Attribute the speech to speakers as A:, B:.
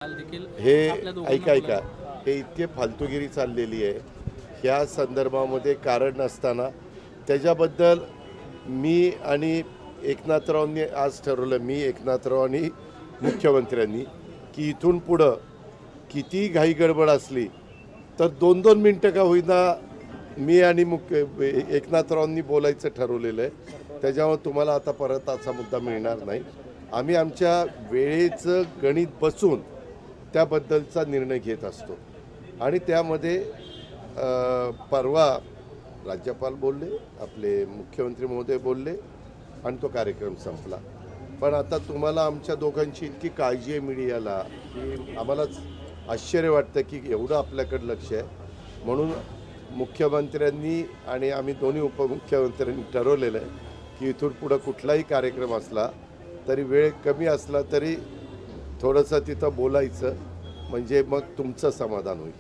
A: हे ऐका हे इतके फालतूगिरी चाललेली आहे ह्या संदर्भामध्ये कारण नसताना त्याच्याबद्दल मी आणि एकनाथरावांनी आज ठरवलं, मी एकनाथराव आणि मुख्यमंत्र्यांनी की इथून पुढं किती घाई गडबड असली तर 2-2 मिनटं का होईना मी आणि एकनाथरावांनी बोलायचं ठरवलेलं आहे। त्याच्यामुळे तुम्हाला आता परत असा मुद्दा मिळणार नाही। आम्ही आमच्या वेळेचं गणित बसून त्याबद्दलचा निर्णय घेत असतो आणि त्यामध्ये परवा राज्यपाल बोलले, आपले मुख्यमंत्री महोदय बोलले आणि तो कार्यक्रम संपला। पण आता तुम्हाला आमच्या दोघांची इतकी काळजी आहे मीडियाला की आम्हालाच आश्चर्य वाटतं की एवढं आपल्याकडे लक्ष आहे। म्हणून मुख्यमंत्र्यांनी आणि आम्ही दोन्ही उपमुख्यमंत्र्यांनी ठरवलेलं आहे की इथून पुढं कुठलाही कार्यक्रम असला तरी वेळ कमी असला तरी थोडंसं तिथं बोलायचं, म्हणजे मग तुमचं समाधान होईल।